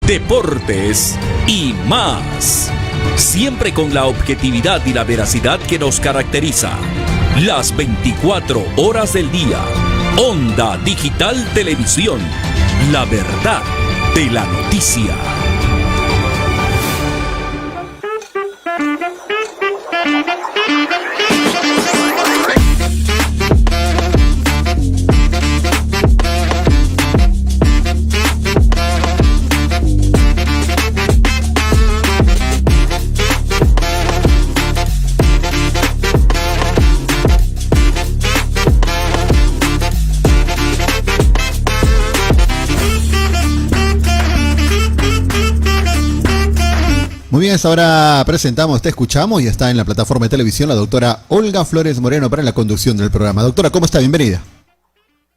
deportes y más. Siempre con la objetividad y la veracidad que nos caracteriza. Las 24 horas del día. Onda Digital Televisión. La verdad de la noticia. Muy bien, ahora presentamos, te escuchamos y está en la plataforma de televisión la doctora Olga Flores Moreno para la conducción del programa. Doctora, ¿cómo está? Bienvenida.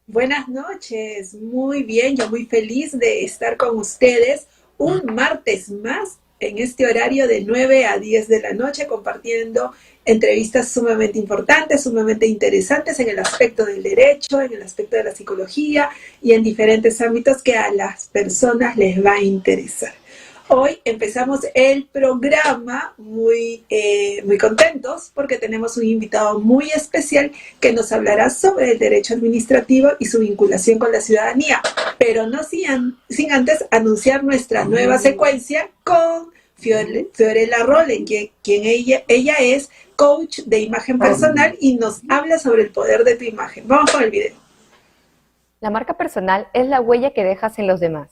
Buenas noches, muy bien, yo muy feliz de estar con ustedes un martes más en este horario de 9 a 10 de la noche compartiendo entrevistas sumamente importantes, sumamente interesantes en el aspecto del derecho, en el aspecto de la psicología y en diferentes ámbitos que a las personas les va a interesar. Hoy empezamos el programa muy contentos porque tenemos un invitado muy especial que nos hablará sobre el derecho administrativo y su vinculación con la ciudadanía, pero no sin antes anunciar nuestra nueva secuencia con Fiorella Rollen, quien ella es coach de imagen personal y nos habla sobre el poder de tu imagen. Vamos con el video. La marca personal es la huella que dejas en los demás.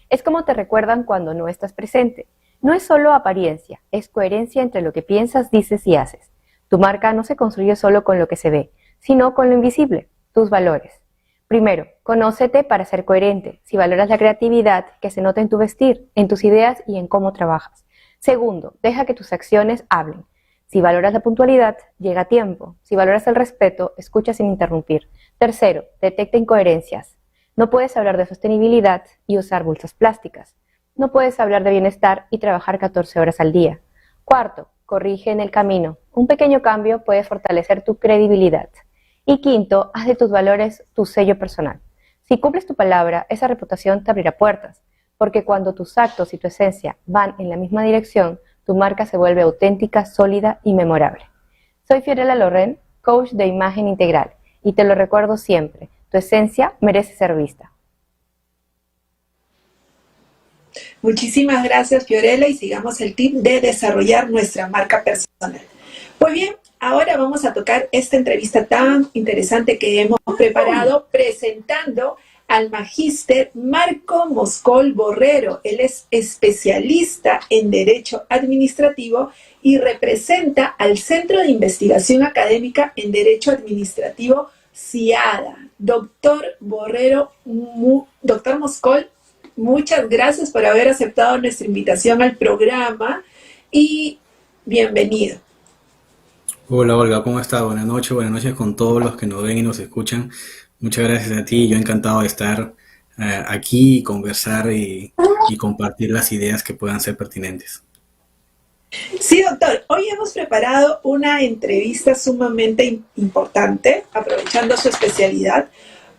Es como te recuerdan cuando no estás presente. No es solo apariencia, es coherencia entre lo que piensas, dices y haces. Tu marca no se construye solo con lo que se ve, sino con lo invisible, tus valores. Primero, conócete para ser coherente. Si valoras la creatividad, que se nota en tu vestir, en tus ideas y en cómo trabajas. Segundo, deja que tus acciones hablen. Si valoras la puntualidad, llega a tiempo. Si valoras el respeto, escucha sin interrumpir. Tercero, detecta incoherencias. No puedes hablar de sostenibilidad y usar bolsas plásticas. No puedes hablar de bienestar y trabajar 14 horas al día. Cuarto, corrige en el camino. Un pequeño cambio puede fortalecer tu credibilidad. Y quinto, haz de tus valores tu sello personal. Si cumples tu palabra, esa reputación te abrirá puertas, porque cuando tus actos y tu esencia van en la misma dirección, tu marca se vuelve auténtica, sólida y memorable. Soy Fiorella Rollen, coach de imagen integral, y te lo recuerdo siempre. Tu esencia merece ser vista. Muchísimas gracias, Fiorella, y sigamos el tip de desarrollar nuestra marca personal. Pues bien, ahora vamos a tocar esta entrevista tan interesante que hemos preparado presentando al magíster Marco Moscol Borrero. Él es especialista en Derecho Administrativo y representa al Centro de Investigación Académica en Derecho Administrativo CIADA. Doctor Borrero, doctor Moscol, muchas gracias por haber aceptado nuestra invitación al programa y bienvenido. Hola Olga, ¿cómo estás? Buenas noches con todos los que nos ven y nos escuchan. Muchas gracias a ti, yo encantado de estar aquí y conversar y compartir las ideas que puedan ser pertinentes. Sí, doctor, hoy hemos preparado una entrevista sumamente importante, aprovechando su especialidad,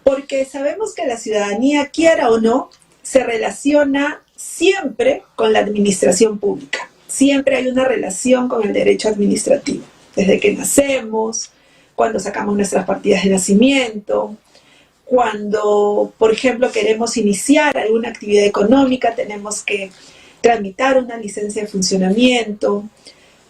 porque sabemos que la ciudadanía, quiera o no, se relaciona siempre con la administración pública. Siempre hay una relación con el derecho administrativo. Desde que nacemos, cuando sacamos nuestras partidas de nacimiento, cuando, por ejemplo, queremos iniciar alguna actividad económica, tenemos que tramitar una licencia de funcionamiento.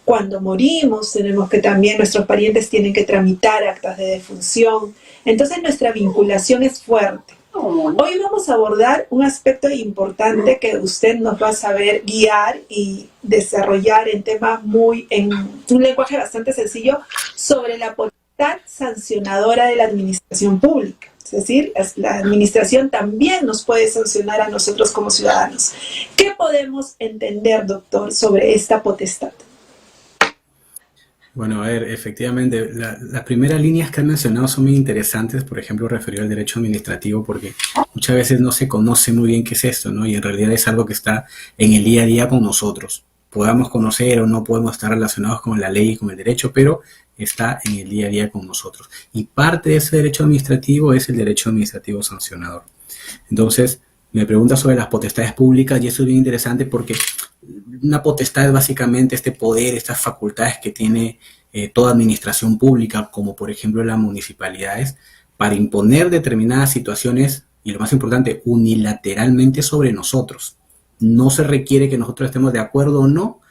Cuando morimos, tenemos que también, nuestros parientes tienen que tramitar actas de defunción. Entonces nuestra vinculación es fuerte. Hoy vamos a abordar un aspecto importante que usted nos va a saber guiar y desarrollar en un lenguaje bastante sencillo sobre la potestad sancionadora de la administración pública. Es decir, la administración también nos puede sancionar a nosotros como ciudadanos. ¿Qué podemos entender, doctor, sobre esta potestad? Bueno, a ver, efectivamente, las primeras líneas que han mencionado son muy interesantes, por ejemplo, referido al derecho administrativo, porque muchas veces no se conoce muy bien qué es esto, ¿no? Y en realidad es algo que está en el día a día con nosotros. Podamos conocer o no podemos estar relacionados con la ley y con el derecho, pero está en el día a día con nosotros. Y parte de ese derecho administrativo es el derecho administrativo sancionador. Entonces, Me pregunta sobre las potestades públicas y eso es bien interesante porque una potestad es básicamente este poder, estas facultades que tiene toda administración pública, como por ejemplo las municipalidades, para imponer determinadas situaciones y lo más importante, unilateralmente sobre nosotros. No se requiere que nosotros estemos de acuerdo o no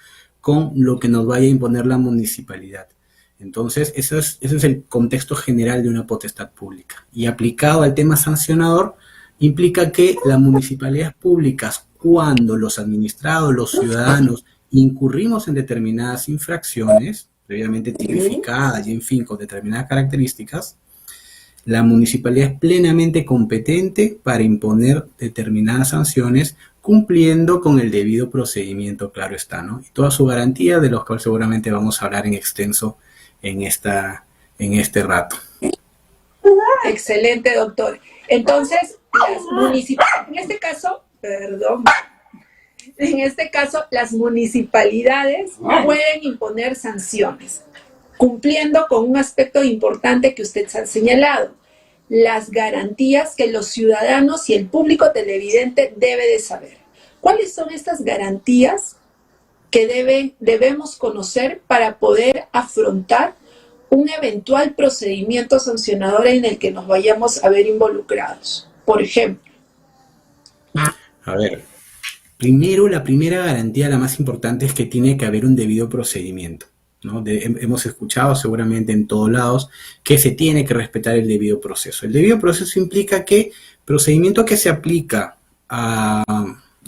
con lo que nos vaya a imponer la municipalidad. Entonces, ese es el contexto general de una potestad pública. Y aplicado al tema sancionador, implica que las municipalidades públicas, cuando los administrados, los ciudadanos, incurrimos en determinadas infracciones, previamente tipificadas y en fin, con determinadas características, la municipalidad es plenamente competente para imponer determinadas sanciones cumpliendo con el debido procedimiento, claro está, ¿no? Y todas sus garantías, de los cuales seguramente vamos a hablar en extenso en este rato. Excelente, doctor. Entonces, en este caso, las municipalidades pueden imponer sanciones, cumpliendo con un aspecto importante que usted ha señalado, las garantías que los ciudadanos y el público televidente debe de saber. ¿Cuáles son estas garantías que debemos conocer para poder afrontar un eventual procedimiento sancionador en el que nos vayamos a ver involucrados? Por ejemplo. A ver, primero, la primera garantía, la más importante, es que tiene que haber un debido procedimiento, ¿no? Hemos escuchado seguramente en todos lados que se tiene que respetar el debido proceso. El debido proceso implica que procedimiento que se aplica a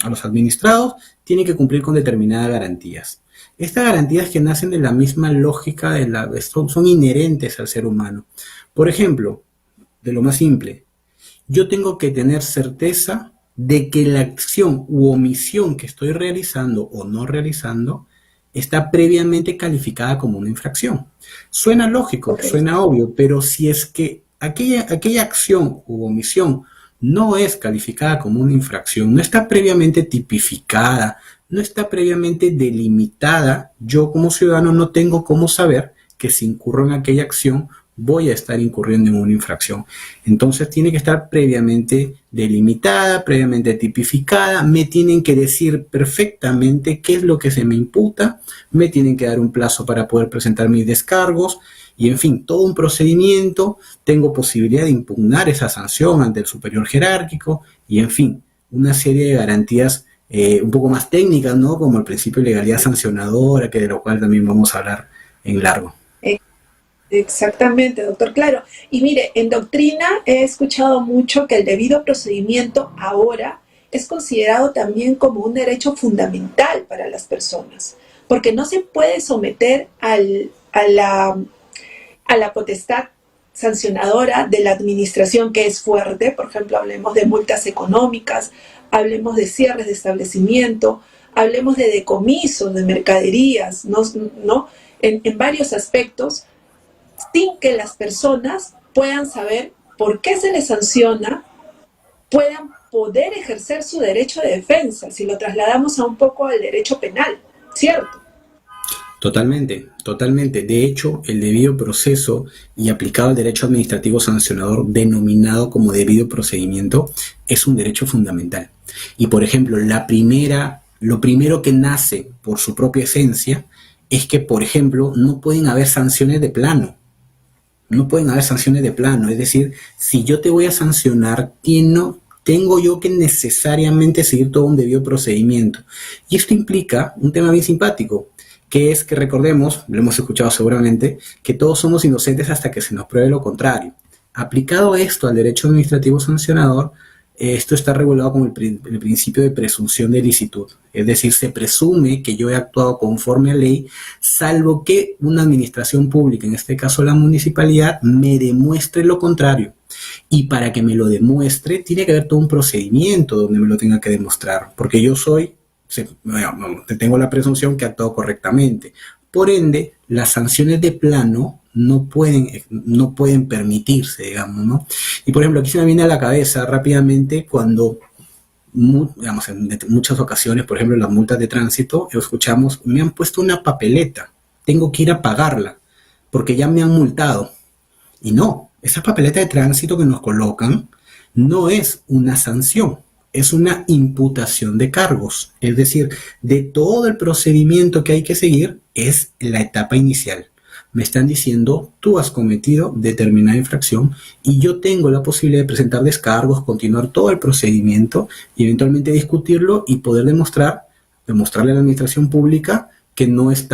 los administrados tiene que cumplir con determinadas garantías. Estas garantías que nacen de la misma lógica, son inherentes al ser humano. Por ejemplo, de lo más simple, yo tengo que tener certeza de que la acción u omisión que estoy realizando o no realizando está previamente calificada como una infracción. Suena lógico, okay, suena obvio, pero si es que aquella acción u omisión no es calificada como una infracción, no está previamente tipificada, no está previamente delimitada, yo como ciudadano no tengo cómo saber que si incurro en aquella acción voy a estar incurriendo en una infracción. Entonces tiene que estar previamente delimitada, previamente tipificada, me tienen que decir perfectamente qué es lo que se me imputa, me tienen que dar un plazo para poder presentar mis descargos y en fin, todo un procedimiento, tengo posibilidad de impugnar esa sanción ante el superior jerárquico y en fin, una serie de garantías un poco más técnicas, ¿no? Como el principio de legalidad sancionadora, que de lo cual también vamos a hablar en largo. Exactamente, doctor, claro. Y mire, en doctrina he escuchado mucho que el debido procedimiento ahora es considerado también como un derecho fundamental para las personas, porque no se puede someter a la potestad sancionadora de la administración, que es fuerte. Por ejemplo, hablemos de multas económicas, hablemos de cierres de establecimiento, hablemos de decomisos de mercaderías, ¿no? En varios aspectos, sin que las personas puedan saber por qué se les sanciona, puedan poder ejercer su derecho de defensa, si lo trasladamos a un poco al derecho penal, ¿cierto? Totalmente, totalmente. De hecho, el debido proceso y aplicado al derecho administrativo sancionador, denominado como debido procedimiento, es un derecho fundamental. Y, por ejemplo, lo primero que nace por su propia esencia es que, por ejemplo, no pueden haber sanciones de plano. No pueden haber sanciones de plano. Es decir, si yo te voy a sancionar, tengo yo que necesariamente seguir todo un debido procedimiento. Y esto implica un tema bien simpático, que es que recordemos, lo hemos escuchado seguramente, que todos somos inocentes hasta que se nos pruebe lo contrario. Aplicado esto al derecho administrativo sancionador, esto está regulado como el principio de presunción de licitud. Es decir, se presume que yo he actuado conforme a ley, salvo que una administración pública, en este caso la municipalidad, me demuestre lo contrario. Y para que me lo demuestre, tiene que haber todo un procedimiento donde me lo tenga que demostrar, porque yo tengo la presunción que he actuado correctamente. Por ende, las sanciones de plano no pueden permitirse, digamos, ¿no? Y por ejemplo, aquí se me viene a la cabeza rápidamente cuando, digamos, en muchas ocasiones, por ejemplo, las multas de tránsito, escuchamos, me han puesto una papeleta, tengo que ir a pagarla, porque ya me han multado. Y no, esa papeleta de tránsito que nos colocan no es una sanción, es una imputación de cargos. Es decir, de todo el procedimiento que hay que seguir es la etapa inicial. Me están diciendo, tú has cometido determinada infracción y yo tengo la posibilidad de presentar descargos, continuar todo el procedimiento y eventualmente discutirlo y poder demostrarle a la administración pública que no es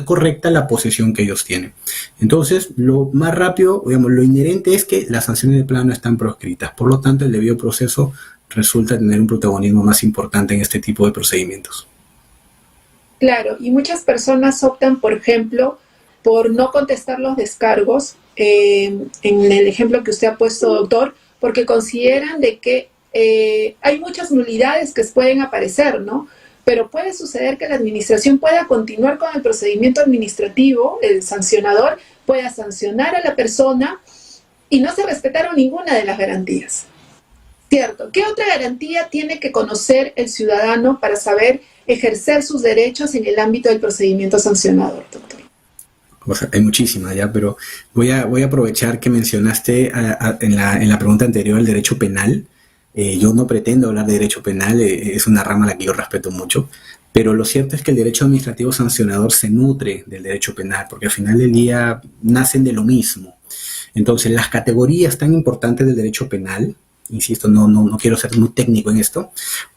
correcta la posición que ellos tienen. Entonces, lo más rápido, digamos, lo inherente es que las sanciones de plano están proscritas. Por lo tanto, el debido proceso resulta tener un protagonismo más importante en este tipo de procedimientos. Claro, y muchas personas optan, por ejemplo, por no contestar los descargos, en el ejemplo que usted ha puesto, doctor, porque consideran de que hay muchas nulidades que pueden aparecer, ¿no? Pero puede suceder que la administración pueda continuar con el procedimiento administrativo, el sancionador pueda sancionar a la persona y no se respetaron ninguna de las garantías. ¿Cierto? ¿Qué otra garantía tiene que conocer el ciudadano para saber ejercer sus derechos en el ámbito del procedimiento sancionador, doctor? O sea, hay muchísimas ya, pero voy a aprovechar que mencionaste en la pregunta anterior el derecho penal. Yo no pretendo hablar de derecho penal, es una rama a la que yo respeto mucho, pero lo cierto es que el derecho administrativo sancionador se nutre del derecho penal, porque al final del día nacen de lo mismo. Entonces, las categorías tan importantes del derecho penal, insisto, no quiero ser muy técnico en esto,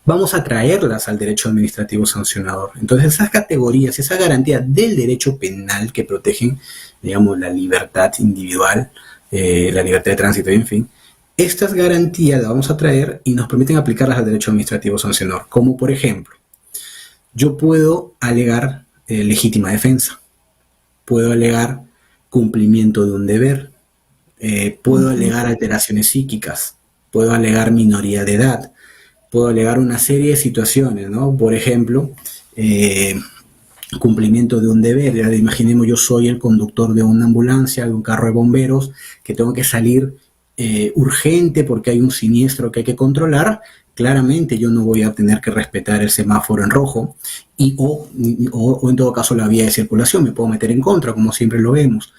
vamos a traerlas al derecho administrativo sancionador. Entonces, esas categorías, esa garantía del derecho penal que protegen, digamos, la libertad individual, la libertad de tránsito, en fin, estas garantías las vamos a traer y nos permiten aplicarlas al derecho administrativo sancionador, como por ejemplo, yo puedo alegar legítima defensa, puedo alegar cumplimiento de un deber, puedo alegar alteraciones psíquicas, puedo alegar minoría de edad, puedo alegar una serie de situaciones, ¿no? Por ejemplo, cumplimiento de un deber. Ya imaginemos, yo soy el conductor de una ambulancia, de un carro de bomberos, que tengo que salir urgente porque hay un siniestro que hay que controlar. Claramente yo no voy a tener que respetar el semáforo en rojo o en todo caso la vía de circulación, me puedo meter en contra, como siempre lo vemos.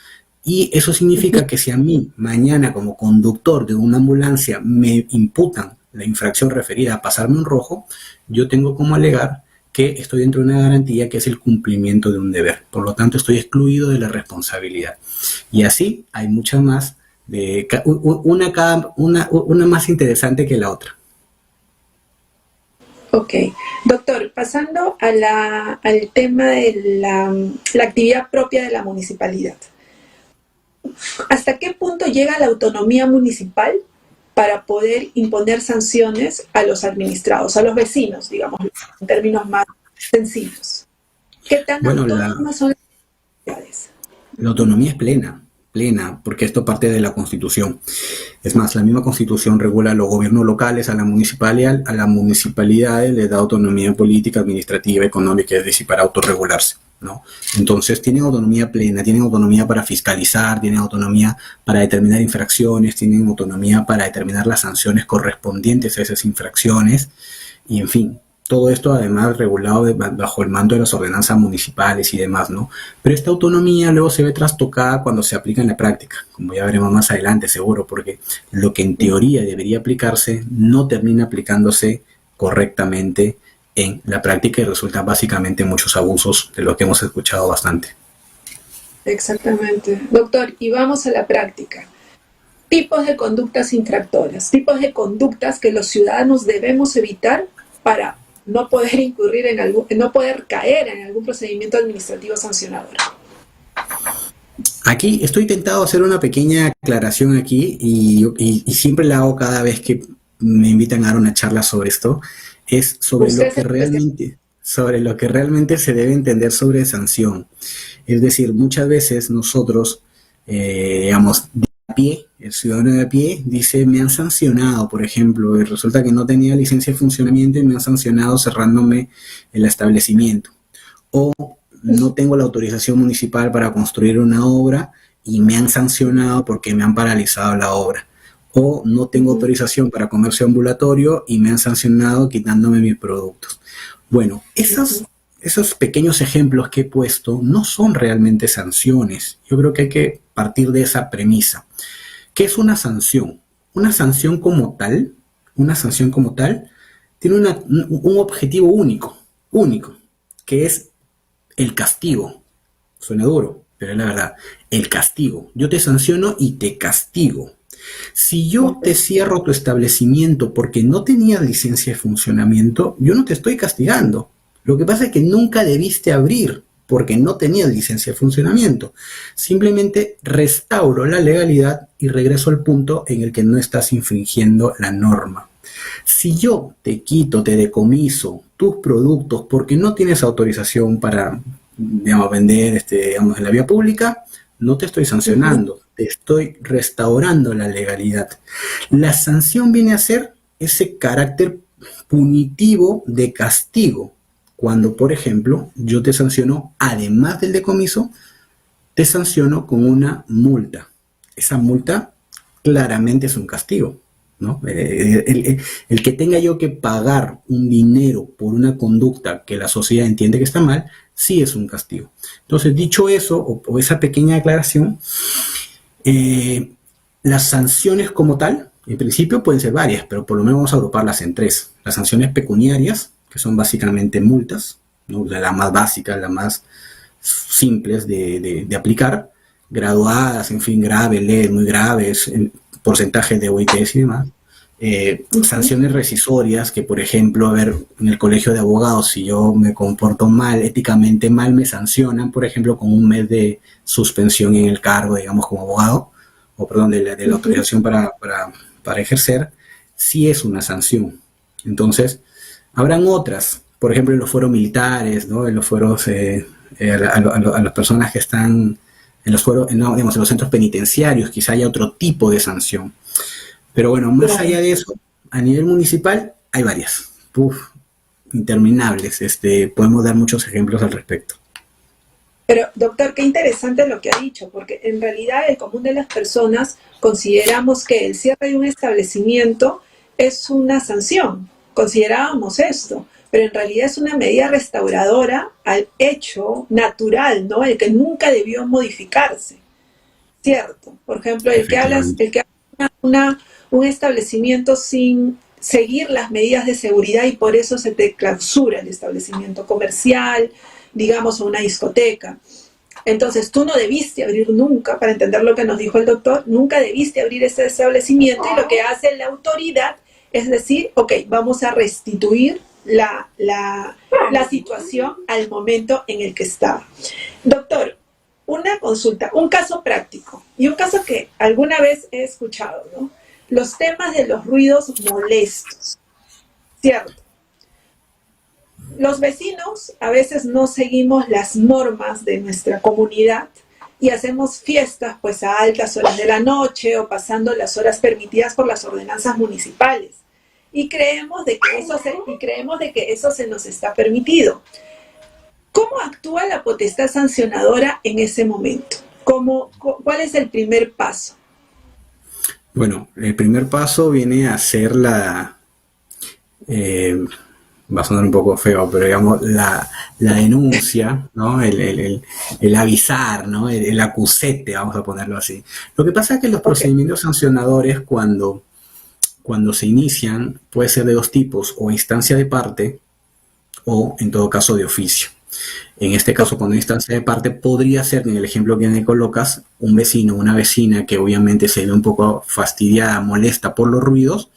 Y eso significa que si a mí mañana como conductor de una ambulancia me imputan la infracción referida a pasarme un rojo, yo tengo como alegar que estoy dentro de una garantía que es el cumplimiento de un deber. Por lo tanto, estoy excluido de la responsabilidad. Y así hay muchas más, una más interesante que la otra. Ok. Doctor, pasando al tema de la actividad propia de la municipalidad. ¿Hasta qué punto llega la autonomía municipal para poder imponer sanciones a los administrados, a los vecinos, digamos, en términos más sencillos? ¿Qué tan autónomas son las autoridades? La autonomía es plena, porque esto parte de la Constitución. Es más, la misma Constitución regula a los gobiernos locales, a la municipalidades les da autonomía política, administrativa, económica, es decir, para autorregularse, ¿no? Entonces tienen autonomía plena, tienen autonomía para fiscalizar, tienen autonomía para determinar infracciones, tienen autonomía para determinar las sanciones correspondientes a esas infracciones y en fin, todo esto además regulado bajo el mando de las ordenanzas municipales y demás, ¿no? Pero esta autonomía luego se ve trastocada cuando se aplica en la práctica, como ya veremos más adelante seguro, porque lo que en teoría debería aplicarse no termina aplicándose correctamente en la práctica y resultan básicamente muchos abusos de lo que hemos escuchado bastante. Exactamente. Doctor, y vamos a la práctica. Tipos de conductas infractoras, tipos de conductas que los ciudadanos debemos evitar para no poder incurrir no poder caer en algún procedimiento administrativo sancionador. Aquí estoy tentado a hacer una pequeña aclaración aquí y siempre la hago cada vez que me invitan a dar una charla sobre esto. Es sobre lo que realmente se debe entender sobre sanción. Es decir, muchas veces nosotros, digamos, de a pie, el ciudadano de a pie dice, me han sancionado, por ejemplo, y resulta que no tenía licencia de funcionamiento y me han sancionado cerrándome el establecimiento. O no tengo la autorización municipal para construir una obra y me han sancionado porque me han paralizado la obra. O no tengo autorización para comercio ambulatorio y me han sancionado quitándome mis productos. Bueno, esos pequeños ejemplos que he puesto no son realmente sanciones. Yo creo que hay que partir de esa premisa. ¿Qué es una sanción? Una sanción como tal tiene un objetivo único, que es el castigo. Suena duro, pero es la verdad. El castigo. Yo te sanciono y te castigo. Si yo te cierro tu establecimiento porque no tenías licencia de funcionamiento, yo no te estoy castigando. Lo que pasa es que nunca debiste abrir porque no tenías licencia de funcionamiento. Simplemente restauro la legalidad y regreso al punto en el que no estás infringiendo la norma. Si yo te quito, te decomiso tus productos porque no tienes autorización para, digamos, vender en la vía pública, no te estoy sancionando, te estoy restaurando la legalidad. La sanción viene a ser ese carácter punitivo de castigo. Cuando, por ejemplo, yo te sanciono, además del decomiso, te sanciono con una multa. Esa multa claramente es un castigo, ¿no? El que tenga yo que pagar un dinero por una conducta que la sociedad entiende que está mal, sí es un castigo. Entonces, dicho eso, o esa pequeña aclaración, las sanciones como tal, en principio pueden ser varias, pero por lo menos vamos a agruparlas en tres. Las sanciones pecuniarias, que son básicamente multas, ¿no? La más básica, la más simples de aplicar, graduadas, en fin, graves, leves, muy graves, en porcentajes de OITs y demás. Sanciones rescisorias, que por ejemplo, a ver, en el colegio de abogados, si yo me comporto mal, éticamente mal, me sancionan, por ejemplo, con un mes de suspensión en el cargo, digamos, como abogado, o perdón, de la autorización para ejercer, sí es una sanción. Entonces, habrán otras, por ejemplo, en los fueros militares, ¿no? En los fueros, a las personas que están en los fueros, no, digamos, en los centros penitenciarios, quizá haya otro tipo de sanción. Pero bueno, más allá de eso, a nivel municipal hay varias, interminables. Podemos dar muchos ejemplos al respecto. Pero, doctor, qué interesante lo que ha dicho, porque en realidad el común de las personas consideramos que el cierre de un establecimiento es una sanción. Considerábamos esto, pero en realidad es una medida restauradora al hecho natural, ¿no? El que nunca debió modificarse, ¿cierto? Por ejemplo, el que habla un establecimiento sin seguir las medidas de seguridad y por eso se te clausura el establecimiento comercial, digamos, o una discoteca. Entonces, tú no debiste abrir nunca, para entender lo que nos dijo el doctor, nunca debiste abrir ese establecimiento y lo que hace la autoridad es decir, ok, vamos a restituir la situación al momento en el que estaba. Doctor, una consulta, un caso práctico y un caso que alguna vez he escuchado, ¿no? Los temas de los ruidos molestos, ¿cierto? Los vecinos a veces no seguimos las normas de nuestra comunidad y hacemos fiestas pues a altas horas de la noche o pasando las horas permitidas por las ordenanzas municipales y creemos de que eso se nos está permitido. ¿Cómo actúa la potestad sancionadora en ese momento? ¿Cuál es el primer paso? Bueno, el primer paso viene a ser va a sonar un poco feo, pero digamos la denuncia, ¿no? El avisar, ¿no? El acusete, vamos a ponerlo así. Lo que pasa es que los procedimientos sancionadores cuando se inician puede ser de dos tipos, o instancia de parte o en todo caso de oficio. En este caso, cuando instancia de parte podría ser, en el ejemplo que me colocas, un vecino o una vecina que obviamente se ve un poco fastidiada, molesta por los ruidos,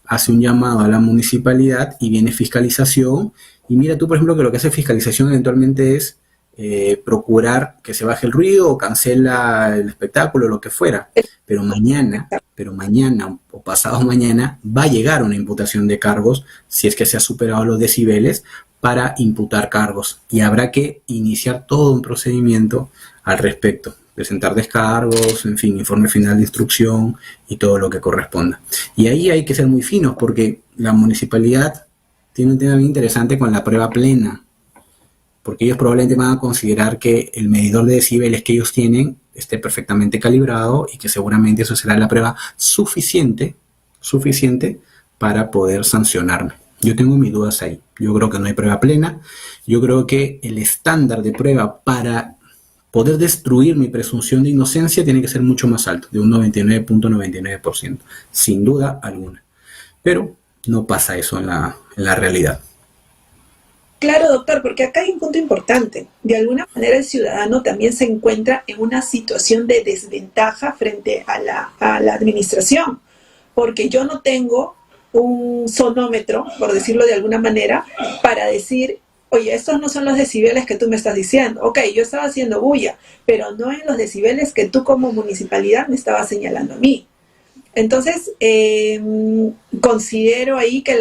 hace un llamado a la municipalidad y viene fiscalización. Y mira tú, por ejemplo, que lo que hace fiscalización eventualmente es procurar que se baje el ruido o cancela el espectáculo, lo que fuera. Pero mañana o pasado mañana va a llegar una imputación de cargos si es que se ha superado los decibeles para imputar cargos. Y habrá que iniciar todo un procedimiento al respecto. Presentar descargos, en fin, informe final de instrucción y todo lo que corresponda. Y ahí hay que ser muy finos porque la municipalidad tiene un tema bien interesante con la prueba plena, porque ellos probablemente van a considerar que el medidor de decibeles que ellos tienen esté perfectamente calibrado y que seguramente eso será la prueba suficiente para poder sancionarme. Yo tengo mis dudas ahí. Yo creo que no hay prueba plena. Yo creo que el estándar de prueba para poder destruir mi presunción de inocencia tiene que ser mucho más alto, de un 99.99%, sin duda alguna. Pero no pasa eso en en la realidad. Claro, doctor, porque acá hay un punto importante. De alguna manera el ciudadano también se encuentra en una situación de desventaja frente a la administración, porque yo no tengo un sonómetro, por decirlo de alguna manera, para decir, oye, estos no son los decibeles que tú me estás diciendo. Ok, yo estaba haciendo bulla, pero no en los decibeles que tú como municipalidad me estabas señalando a mí. Entonces, considero ahí que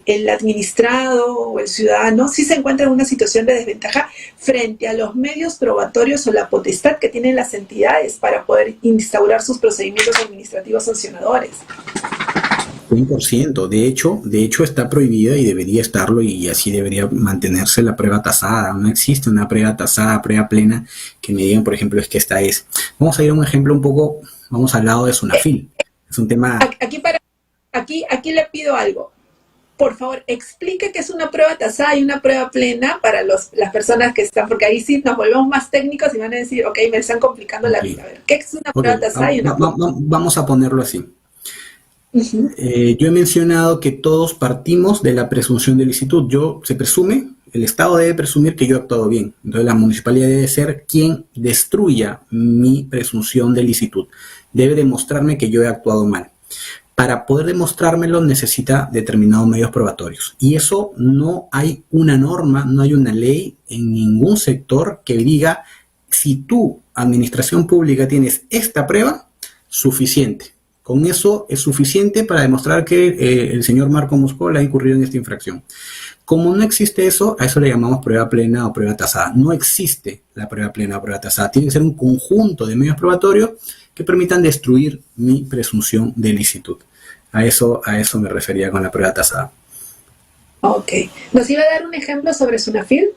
el administrado o el ciudadano sí se encuentra en una situación de desventaja frente a los medios probatorios o la potestad que tienen las entidades para poder instaurar sus procedimientos administrativos sancionadores. 100%. De hecho está prohibida y debería estarlo, y así debería mantenerse la prueba tasada. No existe una prueba tasada, prueba plena, que me digan, por ejemplo, es que esta es. Vamos a ir a un ejemplo un poco, vamos al lado de Sunafil. Es un tema... Aquí le pido algo. Por favor, explique qué es una prueba tasada y una prueba plena para las personas que están, porque ahí sí nos volvemos más técnicos y van a decir, ok, me están complicando la vida. A ver, ¿qué es una prueba tasada y una prueba plena? Vamos a ponerlo así. Uh-huh. Yo he mencionado que todos partimos de la presunción de licitud. Se presume, el Estado debe presumir que yo he actuado bien. Entonces la municipalidad debe ser quien destruya mi presunción de licitud. Debe demostrarme que yo he actuado mal. Para poder demostrármelo necesita determinados medios probatorios. Y eso no hay una norma, no hay una ley en ningún sector que diga, si tú, administración pública, tienes esta prueba, suficiente. Con eso es suficiente para demostrar que el señor Marco Moscola ha incurrido en esta infracción. Como no existe eso, a eso le llamamos prueba plena o prueba tasada. No existe la prueba plena o prueba tasada. Tiene que ser un conjunto de medios probatorios que permitan destruir mi presunción de licitud. A eso me refería con la prueba tasada. Ok. ¿Nos iba a dar un ejemplo sobre Sunafil?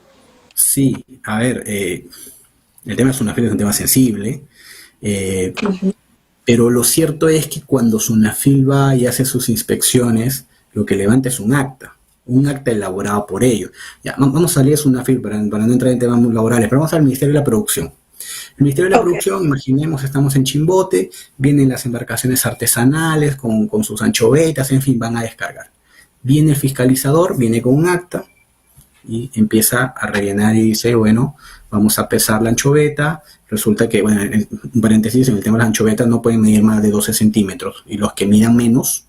Sí, a ver, el tema de Sunafil es un tema sensible. Uh-huh. Pero lo cierto es que cuando Sunafil va y hace sus inspecciones, lo que levanta es un acta elaborado por ellos. Ya, vamos a salir de Sunafil para no entrar en temas muy laborales, pero vamos al Ministerio de la Producción. El Ministerio de la Producción, imaginemos, estamos en Chimbote, vienen las embarcaciones artesanales con sus anchovetas, en fin, van a descargar. Viene el fiscalizador, viene con un acta y empieza a rellenar y dice, bueno, vamos a pesar la anchoveta. Resulta que, bueno, en paréntesis, en el tema de las anchovetas no pueden medir más de 12 centímetros y los que midan menos,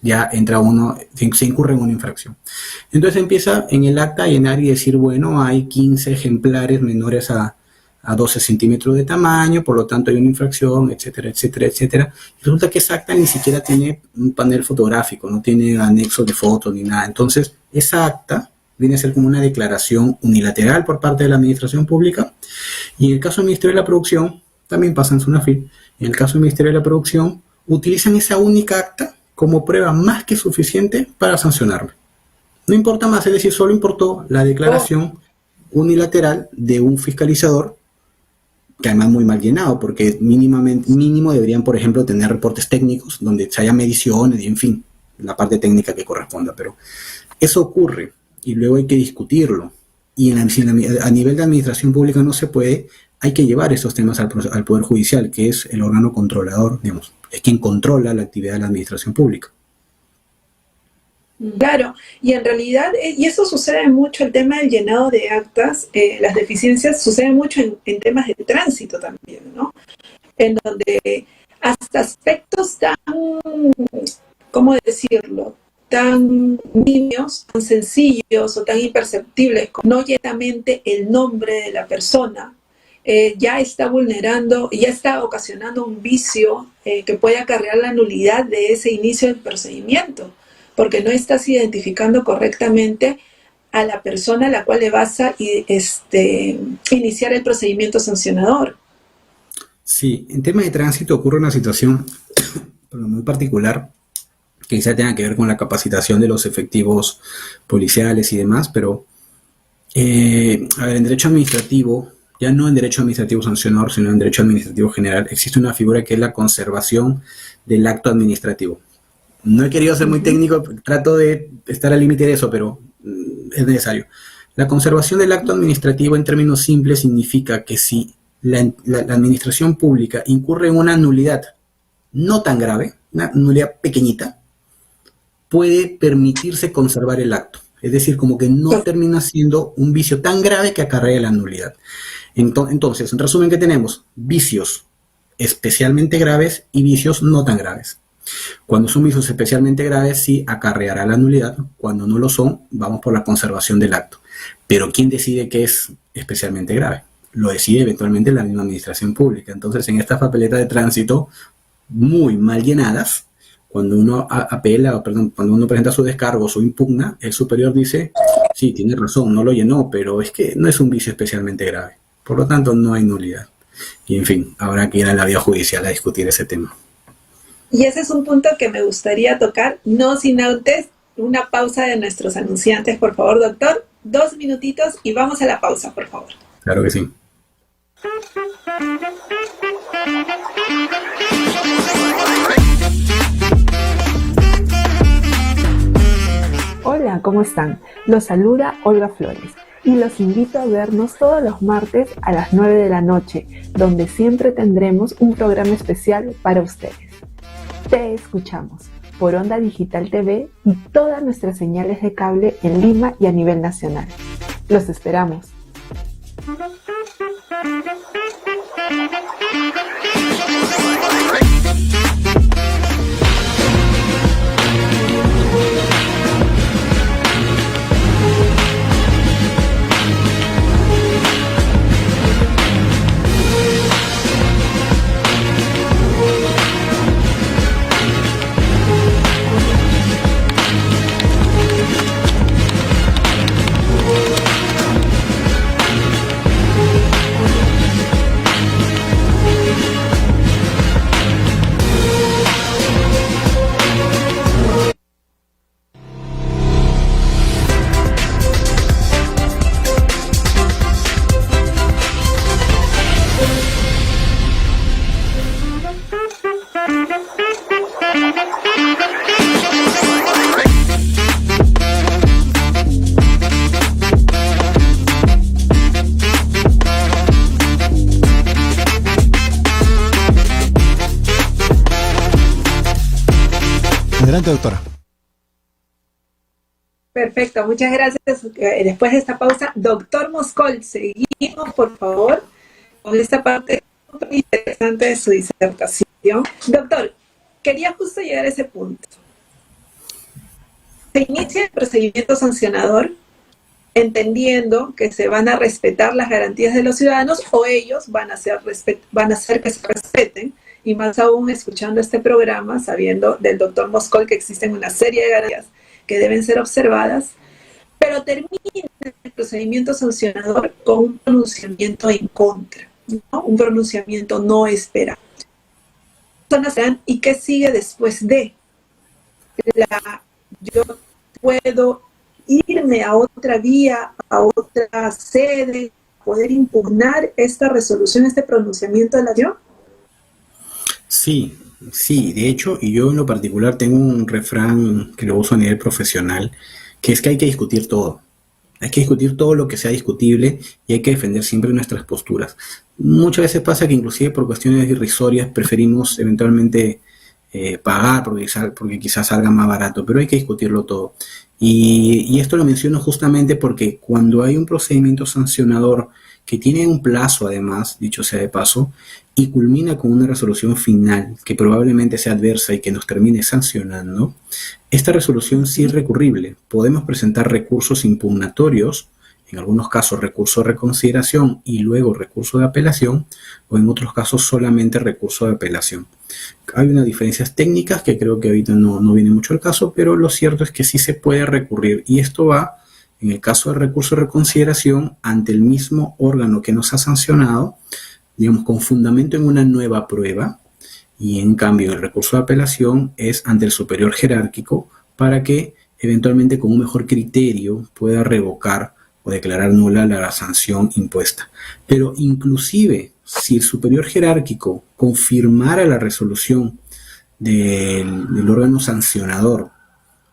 ya entra uno, se incurre en una infracción. Entonces empieza en el acta a llenar y decir, bueno, hay 15 ejemplares menores a 12 centímetros de tamaño, por lo tanto hay una infracción, etcétera, etcétera, etcétera. Y resulta que esa acta ni siquiera tiene un panel fotográfico, no tiene anexo de fotos ni nada. Entonces, esa acta viene a ser como una declaración unilateral por parte de la administración pública. Y en el caso del Ministerio de la Producción, también pasa en Sunafil, en el caso del Ministerio de la Producción, utilizan esa única acta como prueba más que suficiente para sancionarme. No importa más, es decir, solo importó la declaración unilateral de un fiscalizador, que además muy mal llenado, porque mínimo deberían, por ejemplo, tener reportes técnicos donde se haya mediciones y, en fin, la parte técnica que corresponda. Pero eso ocurre y luego hay que discutirlo. Y a nivel de administración pública no se puede, hay que llevar esos temas al Poder Judicial, que es el órgano controlador, digamos, es quien controla la actividad de la administración pública. Claro, y en realidad, y eso sucede mucho, el tema del llenado de actas, las deficiencias suceden mucho en temas de tránsito también, ¿no? En donde hasta aspectos tan, ¿cómo decirlo?, tan nimios, tan sencillos o tan imperceptibles, como no directamente el nombre de la persona, ya está vulnerando, ya está ocasionando un vicio que puede acarrear la nulidad de ese inicio del procedimiento, porque no estás identificando correctamente a la persona a la cual le vas a iniciar el procedimiento sancionador. Sí, en tema de tránsito ocurre una situación muy particular, que quizá tenga que ver con la capacitación de los efectivos policiales y demás, pero a ver, en derecho administrativo, ya no en derecho administrativo sancionador, sino en derecho administrativo general, existe una figura que es la conservación del acto administrativo. No he querido ser muy técnico, trato de estar al límite de eso, pero es necesario. La conservación del acto administrativo en términos simples significa que si la administración pública incurre en una nulidad no tan grave, una nulidad pequeñita, puede permitirse conservar el acto. Es decir, como que no termina siendo un vicio tan grave que acarrea la nulidad. Entonces, en resumen, ¿qué tenemos? Vicios especialmente graves y vicios no tan graves. Cuando son vicios especialmente graves, sí acarreará la nulidad. Cuando no lo son, vamos por la conservación del acto. Pero ¿quién decide qué es especialmente grave? Lo decide eventualmente la misma administración pública. Entonces, en estas papeletas de tránsito muy mal llenadas, cuando uno cuando uno presenta su descargo o su impugna, el superior dice, sí, tiene razón, no lo llenó, pero es que no es un vicio especialmente grave. Por lo tanto, no hay nulidad. Y en fin, habrá que ir a la vía judicial a discutir ese tema. Y ese es un punto que me gustaría tocar, no sin antes una pausa de nuestros anunciantes, por favor, doctor. 2 minutitos y vamos a la pausa, por favor. Claro que sí. Hola, ¿cómo están? Los saluda Olga Flores y los invito a vernos todos los martes a las 9 de la noche, donde siempre tendremos un programa especial para ustedes. Te escuchamos por Onda Digital TV y todas nuestras señales de cable en Lima y a nivel nacional. Los esperamos. Adelante, doctora. Perfecto, muchas gracias. Después de esta pausa, doctor Moscol, seguimos, por favor, con esta parte muy interesante de su disertación. Doctor, quería justo llegar a ese punto. Se inicia el procedimiento sancionador entendiendo que se van a respetar las garantías de los ciudadanos o ellos van a hacer que se respeten, y más aún escuchando este programa, sabiendo del doctor Moscol que existen una serie de garantías que deben ser observadas, pero termina el procedimiento sancionador con un pronunciamiento en contra, ¿no? Un pronunciamiento no esperado. ¿Y qué sigue después de? Yo puedo irme a otra vía, a otra sede, poder impugnar esta resolución, este pronunciamiento de la DIO. Sí, de hecho, y yo en lo particular tengo un refrán que lo uso a nivel profesional, que es que hay que discutir todo. Hay que discutir todo lo que sea discutible y hay que defender siempre nuestras posturas. Muchas veces pasa que inclusive por cuestiones irrisorias preferimos eventualmente pagar porque quizás salga más barato, pero hay que discutirlo todo. Y esto lo menciono justamente porque cuando hay un procedimiento sancionador que tiene un plazo, además, dicho sea de paso, y culmina con una resolución final que probablemente sea adversa y que nos termine sancionando, esta resolución sí es recurrible. Podemos presentar recursos impugnatorios, en algunos casos recurso de reconsideración y luego recurso de apelación, o en otros casos solamente recurso de apelación. Hay unas diferencias técnicas que creo que ahorita no viene mucho al caso, pero lo cierto es que sí se puede recurrir, y esto va, en el caso de recurso de reconsideración, ante el mismo órgano que nos ha sancionado, digamos, con fundamento en una nueva prueba, y en cambio el recurso de apelación es ante el superior jerárquico para que eventualmente con un mejor criterio pueda revocar o declarar nula la sanción impuesta. Pero inclusive si el superior jerárquico confirmara la resolución del órgano sancionador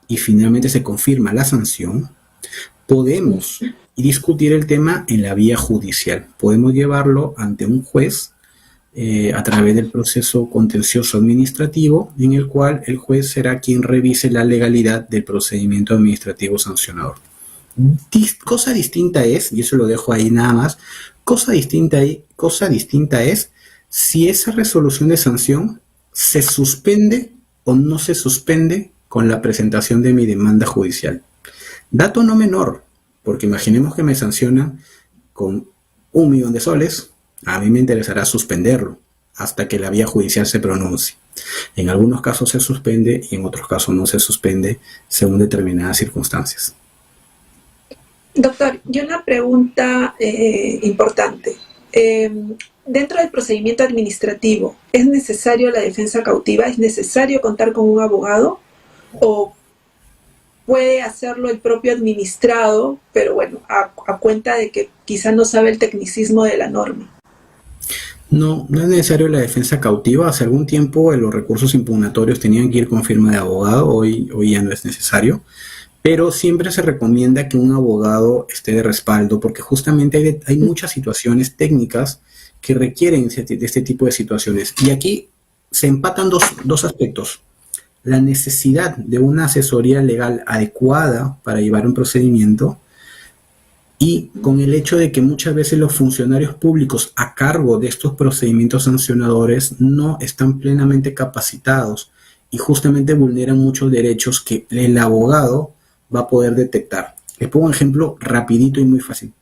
y finalmente se confirma la sanción, podemos discutir el tema en la vía judicial. Podemos llevarlo ante un juez a través del proceso contencioso administrativo, en el cual el juez será quien revise la legalidad del procedimiento administrativo sancionador. Cosa distinta es, y eso lo dejo ahí nada más, cosa distinta es si esa resolución de sanción se suspende o no se suspende con la presentación de mi demanda judicial. Dato no menor, porque imaginemos que me sancionan con 1 millón de soles, a mí me interesará suspenderlo hasta que la vía judicial se pronuncie. En algunos casos se suspende y en otros casos no se suspende según determinadas circunstancias. Doctor, y una pregunta importante. Dentro del procedimiento administrativo, ¿es necesario la defensa cautiva? ¿Es necesario contar con un abogado? ¿O puede hacerlo el propio administrado, pero bueno, a cuenta de que quizá no sabe el tecnicismo de la norma? No, no es necesario la defensa cautiva. Hace algún tiempo los recursos impugnatorios tenían que ir con firma de abogado, hoy ya no es necesario. Pero siempre se recomienda que un abogado esté de respaldo, porque justamente hay muchas situaciones técnicas que requieren de este tipo de situaciones. Y aquí se empatan dos aspectos. La necesidad de una asesoría legal adecuada para llevar un procedimiento y con el hecho de que muchas veces los funcionarios públicos a cargo de estos procedimientos sancionadores no están plenamente capacitados y justamente vulneran muchos derechos que el abogado va a poder detectar. Les pongo un ejemplo rapidito y muy fácil.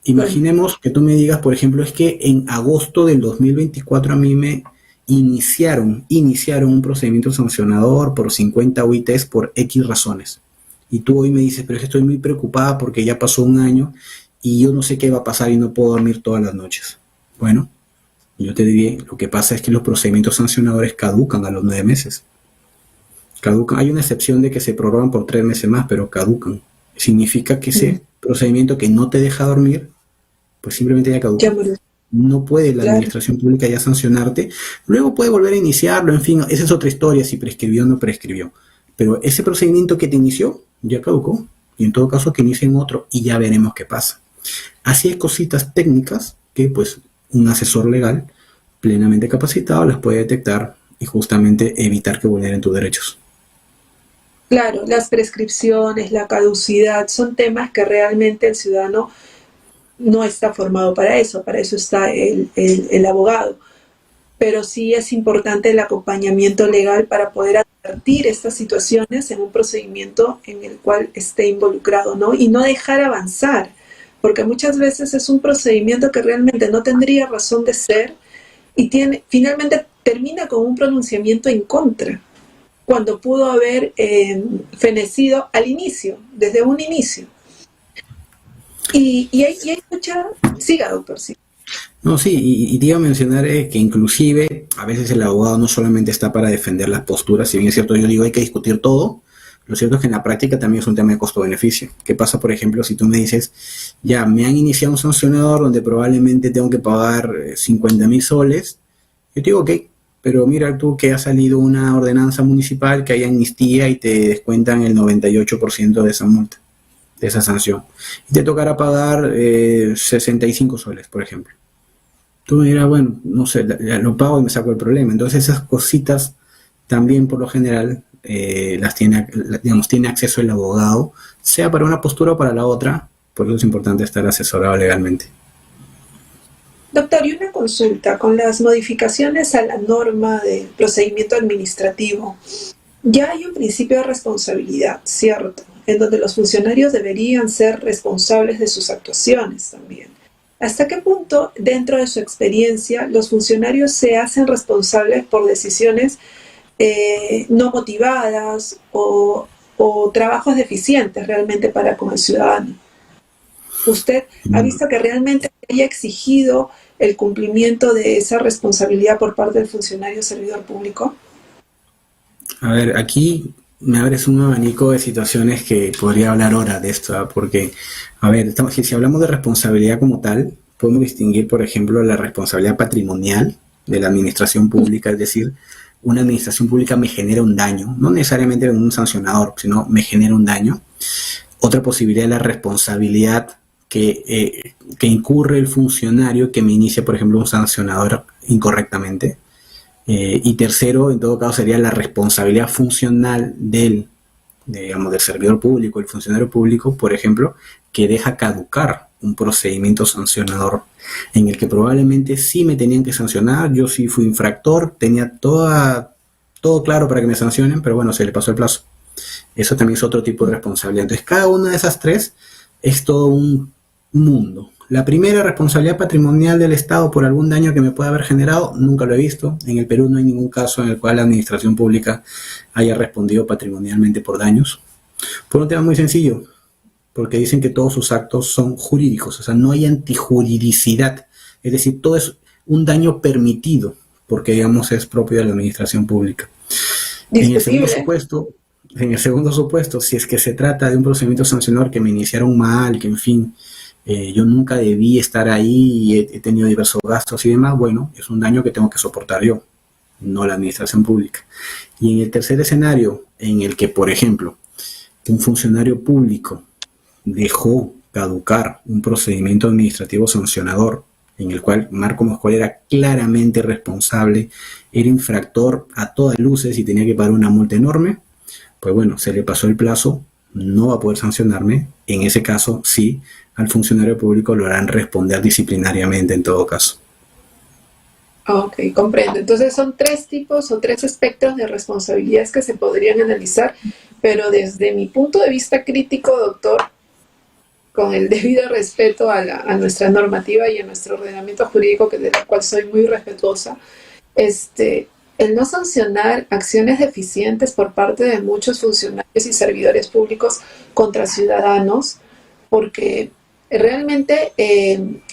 Imaginemos que tú me digas, por ejemplo, es que en agosto del 2024 a mí me iniciaron un procedimiento sancionador por 50 UITs por X razones. Y tú hoy me dices, pero es que estoy muy preocupada porque ya pasó un año y yo no sé qué va a pasar y no puedo dormir todas las noches. Bueno, yo te diré, lo que pasa es que los procedimientos sancionadores caducan a los 9 meses. Caducan. Hay una excepción de que se prorrogan por 3 meses más, pero caducan. Significa que ese procedimiento que no te deja dormir, pues simplemente ya caduca. No puede la administración pública ya sancionarte. Luego puede volver a iniciarlo, en fin, esa es otra historia, si prescribió o no prescribió. Pero ese procedimiento que te inició ya caducó. Y en todo caso que inicien otro y ya veremos qué pasa. Así hay cositas técnicas que pues un asesor legal plenamente capacitado las puede detectar y justamente evitar que vulneren tus derechos. Claro, las prescripciones, la caducidad, son temas que realmente el ciudadano no está formado para eso está el abogado. Pero sí es importante el acompañamiento legal para poder advertir estas situaciones en un procedimiento en el cual esté involucrado, ¿no? Y no dejar avanzar, porque muchas veces es un procedimiento que realmente no tendría razón de ser y finalmente termina con un pronunciamiento en contra, cuando pudo haber fenecido al inicio, desde un inicio. Y hay mucha... Siga, doctor, sí. No, sí, y te iba a mencionar que inclusive a veces el abogado no solamente está para defender las posturas, si bien es cierto, yo digo hay que discutir todo, lo cierto es que en la práctica también es un tema de costo-beneficio. ¿Qué pasa, por ejemplo, si tú me dices, ya, me han iniciado un sancionador donde probablemente tengo que pagar 50.000 soles? Yo te digo, ok, pero mira tú que ha salido una ordenanza municipal que hay amnistía y te descuentan el 98% de esa multa, de esa sanción. Y te tocará pagar 65 soles, por ejemplo. Tú me dirás, bueno, no sé, lo pago y me saco el problema. Entonces esas cositas también por lo general tiene acceso el abogado, sea para una postura o para la otra, por eso es importante estar asesorado legalmente. Doctor, y una consulta, con las modificaciones a la norma del procedimiento administrativo, ya hay un principio de responsabilidad, ¿cierto? En donde los funcionarios deberían ser responsables de sus actuaciones también. ¿Hasta qué punto, dentro de su experiencia, los funcionarios se hacen responsables por decisiones no motivadas o trabajos deficientes realmente para con el ciudadano? ¿Usted ha visto que realmente haya exigido el cumplimiento de esa responsabilidad por parte del funcionario servidor público? A ver, aquí me abres un abanico de situaciones que podría hablar horas de esto, ¿eh? Porque, a ver, si hablamos de responsabilidad como tal, podemos distinguir, por ejemplo, la responsabilidad patrimonial de la administración pública, es decir, una administración pública me genera un daño, no necesariamente un sancionador, sino me genera un daño. Otra posibilidad es la responsabilidad que incurre el funcionario que me inicia, por ejemplo, un sancionador incorrectamente. Y tercero, en todo caso, sería la responsabilidad funcional del servidor público, el funcionario público, por ejemplo, que deja caducar un procedimiento sancionador en el que probablemente sí me tenían que sancionar, yo sí fui infractor, tenía todo claro para que me sancionen, pero bueno, se le pasó el plazo. Eso también es otro tipo de responsabilidad. Entonces, cada una de esas tres es todo un mundo. La primera, responsabilidad patrimonial del Estado por algún daño que me pueda haber generado, nunca lo he visto. En el Perú no hay ningún caso en el cual la administración pública haya respondido patrimonialmente por daños. Por un tema muy sencillo, porque dicen que todos sus actos son jurídicos, o sea, no hay antijuridicidad. Es decir, todo es un daño permitido, porque digamos es propio de la administración pública. En el segundo supuesto, si es que se trata de un procedimiento sancionador que me iniciaron mal, que en fin, yo nunca debí estar ahí y he tenido diversos gastos y demás, bueno, es un daño que tengo que soportar yo, no la administración pública. Y en el tercer escenario, en el que, por ejemplo, un funcionario público dejó caducar un procedimiento administrativo sancionador, en el cual Marco Moscol era claramente responsable, era infractor a todas luces y tenía que pagar una multa enorme, pues bueno, se le pasó el plazo, no va a poder sancionarme. En ese caso, sí, al funcionario público lo harán responder disciplinariamente en todo caso. Ok, comprendo. Entonces son tres tipos o tres aspectos de responsabilidades que se podrían analizar, pero desde mi punto de vista crítico, doctor, con el debido respeto a nuestra normativa y a nuestro ordenamiento jurídico, de la cual soy muy respetuosa, el no sancionar acciones deficientes por parte de muchos funcionarios y servidores públicos contra ciudadanos, porque realmente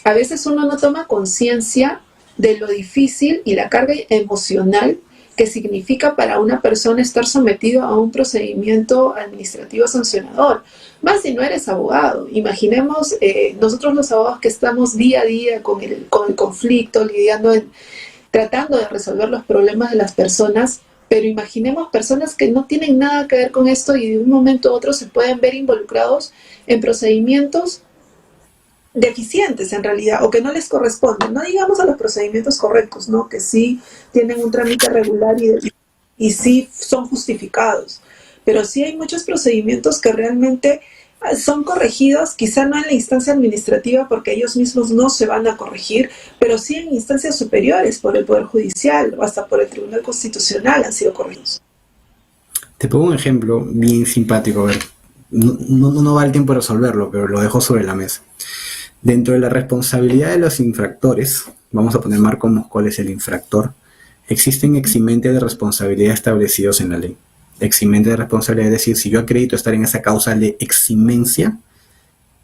a veces uno no toma conciencia de lo difícil y la carga emocional que significa para una persona estar sometido a un procedimiento administrativo sancionador. Más si no eres abogado. Imaginemos nosotros los abogados que estamos día a día con el conflicto, tratando de resolver los problemas de las personas, pero imaginemos personas que no tienen nada que ver con esto y de un momento a otro se pueden ver involucrados en procedimientos deficientes en realidad, o que no les corresponden, no digamos a los procedimientos correctos, ¿no? Que sí tienen un trámite regular y sí son justificados, pero sí hay muchos procedimientos que realmente son corregidos, quizá no en la instancia administrativa porque ellos mismos no se van a corregir, pero sí en instancias superiores por el Poder Judicial o hasta por el Tribunal Constitucional han sido corregidos. Te pongo un ejemplo bien simpático, a ver, no va el tiempo de resolverlo, pero lo dejo sobre la mesa. Dentro de la responsabilidad de los infractores, vamos a poner Marco Moscol es el infractor, existen eximentes de responsabilidad establecidos en la ley. Eximente de responsabilidad, es decir, si yo acredito estar en esa causa de eximencia,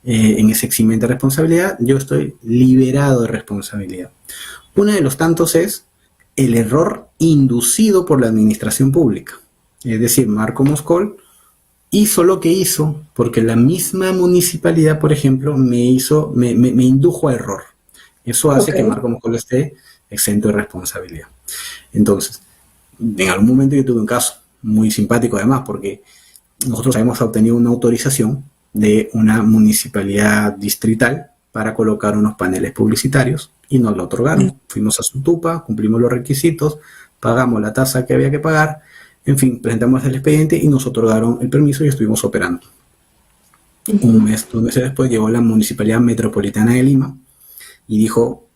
en ese eximente de responsabilidad, yo estoy liberado de responsabilidad. Uno de los tantos es el error inducido por la administración pública. Es decir, Marco Moscol hizo lo que hizo porque la misma municipalidad, por ejemplo, me indujo a error. Eso hace que Marco Moscol esté exento de responsabilidad. Entonces, en algún momento yo tuve un caso muy simpático además, porque nosotros hemos obtenido una autorización de una municipalidad distrital para colocar unos paneles publicitarios y nos lo otorgaron. Fuimos a Sutupa, cumplimos los requisitos, pagamos la tasa que había que pagar, en fin, presentamos el expediente y nos otorgaron el permiso y estuvimos operando. Un mes, 2 meses después llegó la Municipalidad Metropolitana de Lima y dijo,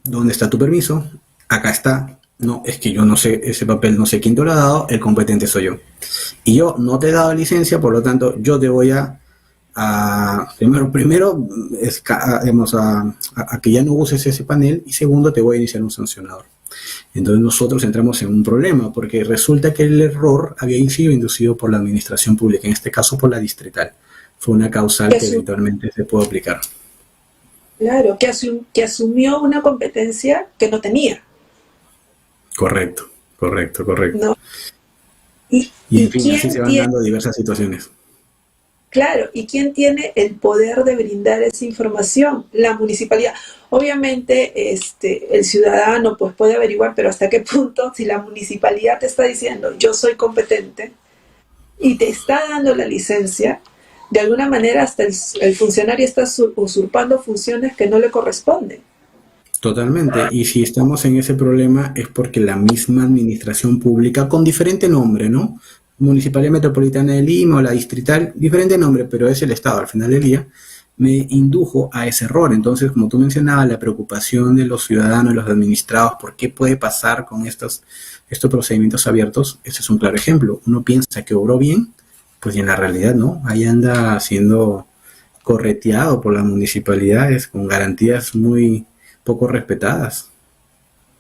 ¿dónde está tu permiso? Acá está. No, es que yo no sé, ese papel no sé quién te lo ha dado, el competente soy yo. Y yo no te he dado licencia, por lo tanto, yo te voy a primero que ya no uses ese panel, y segundo, te voy a iniciar un sancionador. Entonces nosotros entramos en un problema, porque resulta que el error había sido inducido por la administración pública, en este caso por la distrital. Fue una causal que eventualmente se pudo aplicar. Claro, que asumió una competencia que no tenía. Correcto. ¿No? Y en fin, así se van dando diversas situaciones. Claro, ¿y quién tiene el poder de brindar esa información? La municipalidad. Obviamente, el ciudadano pues puede averiguar, pero ¿hasta qué punto? Si la municipalidad te está diciendo, yo soy competente, y te está dando la licencia, de alguna manera hasta el funcionario está usurpando funciones que no le corresponden. Totalmente. Y si estamos en ese problema es porque la misma administración pública, con diferente nombre, ¿no? Municipalidad Metropolitana de Lima o la distrital, diferente nombre, pero es el Estado al final del día, me indujo a ese error. Entonces, como tú mencionabas, la preocupación de los ciudadanos, de los administrados, por qué puede pasar con estos procedimientos abiertos, ese es un claro ejemplo. Uno piensa que obró bien, pues y en la realidad no, ahí anda siendo correteado por las municipalidades con garantías muy poco respetadas.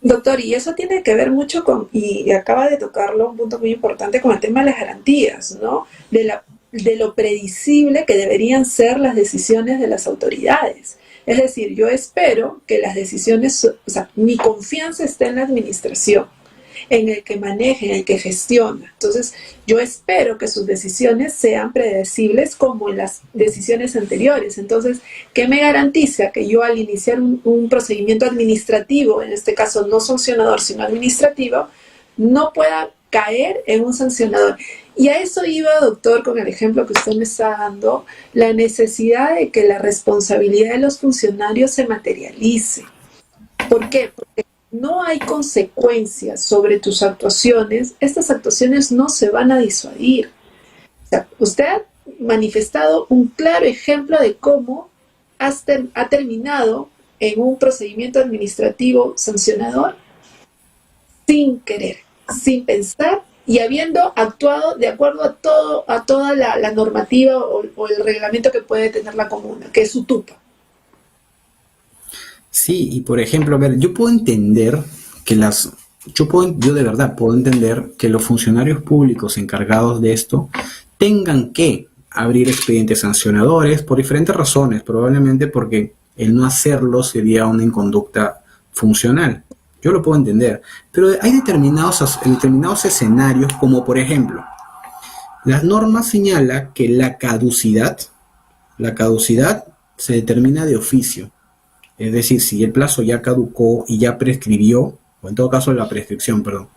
Doctor, y eso tiene que ver mucho con, y acaba de tocarlo, un punto muy importante con el tema de las garantías, ¿no? De lo predecible que deberían ser las decisiones de las autoridades. Es decir, yo espero que las decisiones, o sea, mi confianza está en la administración, en el que maneja, en el que gestiona. Entonces, yo espero que sus decisiones sean predecibles como en las decisiones anteriores. Entonces, ¿qué me garantiza que yo al iniciar un procedimiento administrativo, en este caso no sancionador, sino administrativo, no pueda caer en un sancionador? Y a eso iba, doctor, con el ejemplo que usted me está dando, la necesidad de que la responsabilidad de los funcionarios se materialice. ¿Por qué? Porque no hay consecuencias sobre tus actuaciones, estas actuaciones no se van a disuadir. O sea, usted ha manifestado un claro ejemplo de cómo ha terminado en un procedimiento administrativo sancionador sin querer, sin pensar y habiendo actuado de acuerdo a toda la normativa o el reglamento que puede tener la comuna, que es su tupa. Sí, y por ejemplo, a ver, yo puedo entender que yo de verdad puedo entender que los funcionarios públicos encargados de esto tengan que abrir expedientes sancionadores por diferentes razones, probablemente porque el no hacerlo sería una inconducta funcional. Yo lo puedo entender, pero hay determinados escenarios, como por ejemplo, las normas señalan que la caducidad se determina de oficio. Es decir, si el plazo ya caducó y ya prescribió, o en todo caso la prescripción, perdón,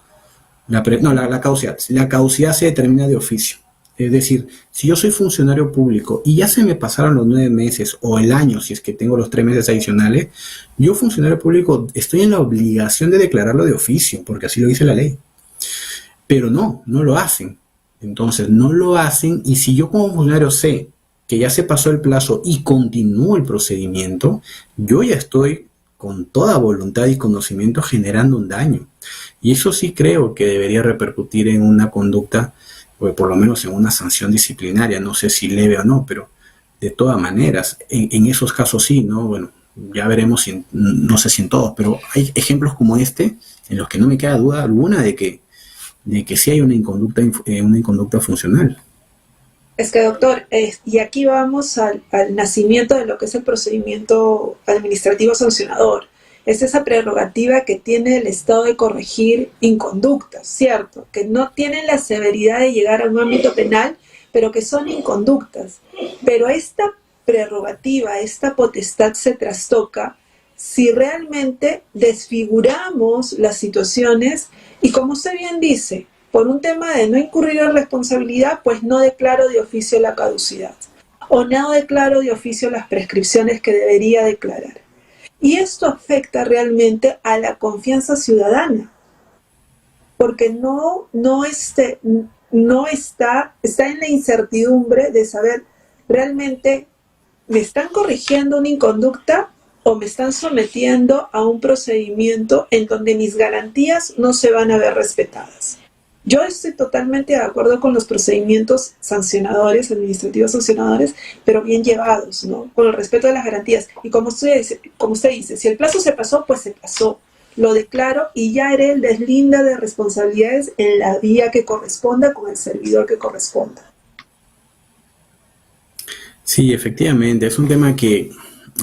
la caducidad. La caducidad se determina de oficio. Es decir, si yo soy funcionario público y ya se me pasaron los 9 meses o el año, si es que tengo los 3 meses adicionales, yo, funcionario público, estoy en la obligación de declararlo de oficio, porque así lo dice la ley. Pero no lo hacen. Entonces, no lo hacen, y si yo como funcionario sé que ya se pasó el plazo y continúo el procedimiento, yo ya estoy con toda voluntad y conocimiento generando un daño. Y eso sí creo que debería repercutir en una conducta, o por lo menos en una sanción disciplinaria, no sé si leve o no, pero de todas maneras, en esos casos sí, ¿no? Bueno, ya veremos, no sé si en todos, pero hay ejemplos como este en los que no me queda duda alguna de que sí hay una inconducta funcional. Es que, doctor, y aquí vamos al nacimiento de lo que es el procedimiento administrativo sancionador. Es esa prerrogativa que tiene el Estado de corregir inconductas, ¿cierto? Que no tienen la severidad de llegar a un ámbito penal, pero que son inconductas. Pero esta prerrogativa, esta potestad se trastoca si realmente desfiguramos las situaciones y, como usted bien dice, por un tema de no incurrir en responsabilidad, pues no declaro de oficio la caducidad o no declaro de oficio las prescripciones que debería declarar. Y esto afecta realmente a la confianza ciudadana, porque está en la incertidumbre de saber realmente me están corrigiendo una inconducta o me están sometiendo a un procedimiento en donde mis garantías no se van a ver respetadas. Yo estoy totalmente de acuerdo con los procedimientos sancionadores, administrativos sancionadores, pero bien llevados, ¿no? Con el respeto de las garantías. Y como usted dice, si el plazo se pasó, pues se pasó. Lo declaro y ya haré el deslinde de responsabilidades en la vía que corresponda con el servidor que corresponda. Sí, efectivamente, es un tema que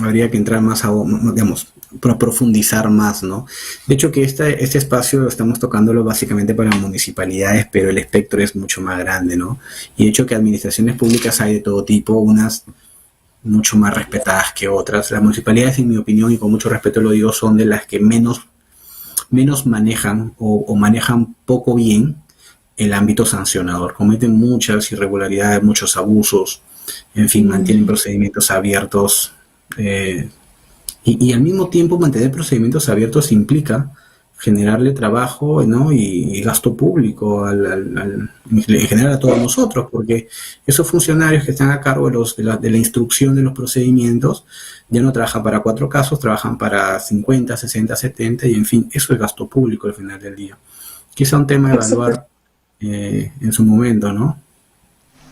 habría que entrar más a, digamos, profundizar más, ¿no? De hecho, que este espacio estamos tocándolo básicamente para municipalidades, pero el espectro es mucho más grande, ¿no? Y de hecho que administraciones públicas hay de todo tipo, unas mucho más respetadas que otras. Las municipalidades, en mi opinión, y con mucho respeto lo digo, son de las que menos manejan o manejan poco bien el ámbito sancionador. Cometen muchas irregularidades, muchos abusos, en fin, mantienen procedimientos abiertos, y al mismo tiempo mantener procedimientos abiertos implica generarle trabajo, ¿no? y gasto público en general a todos nosotros, porque esos funcionarios que están a cargo de la instrucción de los procedimientos ya no trabajan para 4 casos, trabajan para 50, 60, 70, y en fin, eso es gasto público al final del día. Quizá un tema a evaluar en su momento, ¿no?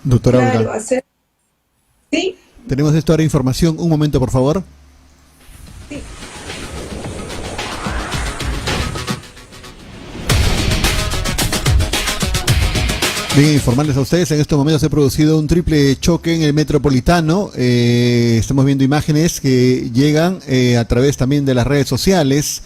Doctora Claro, Olga, sí, tenemos esto ahora información. Un momento, por favor. sí. Bien, informarles a ustedes, en estos momentos se ha producido un triple choque en el Metropolitano. Estamos viendo imágenes que llegan a través también de las redes sociales.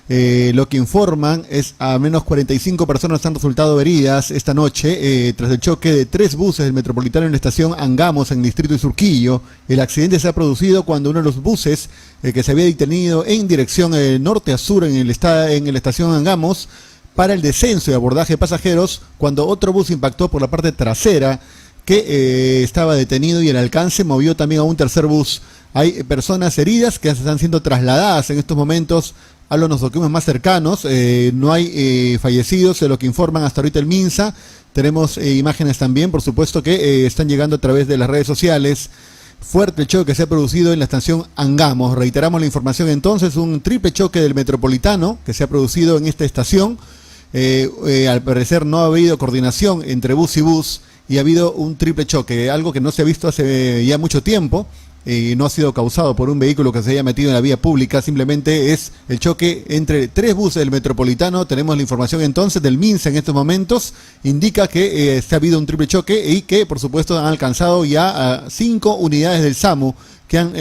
Lo que informan es a menos 45 personas han resultado heridas esta noche tras el choque de 3 buses del Metropolitano en la estación Angamos, en el distrito de Surquillo. El accidente se ha producido cuando uno de los buses que se había detenido en dirección norte a sur en la estación Angamos para el descenso y abordaje de pasajeros, cuando otro bus impactó por la parte trasera que estaba detenido, y el alcance movió también a un tercer bus. Hay personas heridas que están siendo trasladadas en estos momentos a los nosocomios más cercanos. No hay fallecidos, de lo que informan hasta ahorita el MINSA. Tenemos imágenes también, por supuesto, que están llegando a través de las redes sociales. Fuerte choque que se ha producido en la estación Angamos. Reiteramos la información entonces, un triple choque del Metropolitano que se ha producido en esta estación. Al parecer no ha habido coordinación entre bus y bus y ha habido un triple choque, algo que no se ha visto hace ya mucho tiempo. No ha sido causado por un vehículo que se haya metido en la vía pública, simplemente es el choque entre 3 buses del Metropolitano. Tenemos la información entonces del MINSA en estos momentos, indica que se ha habido un triple choque y que por supuesto han alcanzado ya a 5 unidades del SAMU que han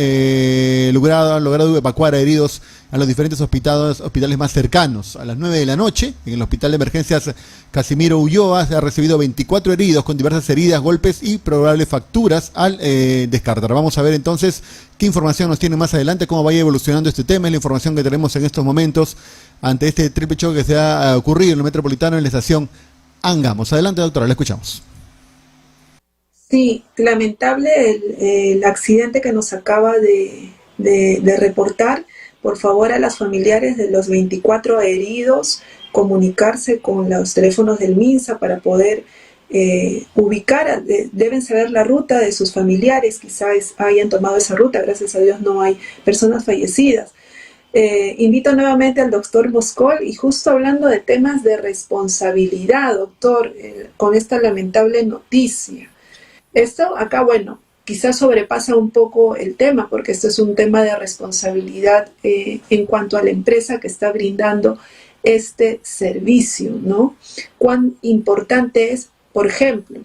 logrado evacuar a heridos a los diferentes hospitales más cercanos. A las 9 de la noche, en el Hospital de Emergencias Casimiro Ulloa, se ha recibido 24 heridos con diversas heridas, golpes y probables fracturas al descartar. Vamos a ver entonces qué información nos tiene más adelante, cómo vaya evolucionando este tema. Es la información que tenemos en estos momentos ante este triple choque que se ha ocurrido en el Metropolitano en la estación Angamos. Adelante, doctora, la escuchamos. Sí, lamentable el accidente que nos acaba de reportar. Por favor, a las familiares de los 24 heridos, comunicarse con los teléfonos del MINSA para poder ubicar, deben saber la ruta de sus familiares, quizás hayan tomado esa ruta, gracias a Dios no hay personas fallecidas. Invito nuevamente al doctor Moscol, y justo hablando de temas de responsabilidad, doctor, con esta lamentable noticia. Esto acá, bueno, quizás sobrepasa un poco el tema, porque esto es un tema de responsabilidad en cuanto a la empresa que está brindando este servicio, ¿no? Cuán importante es, por ejemplo,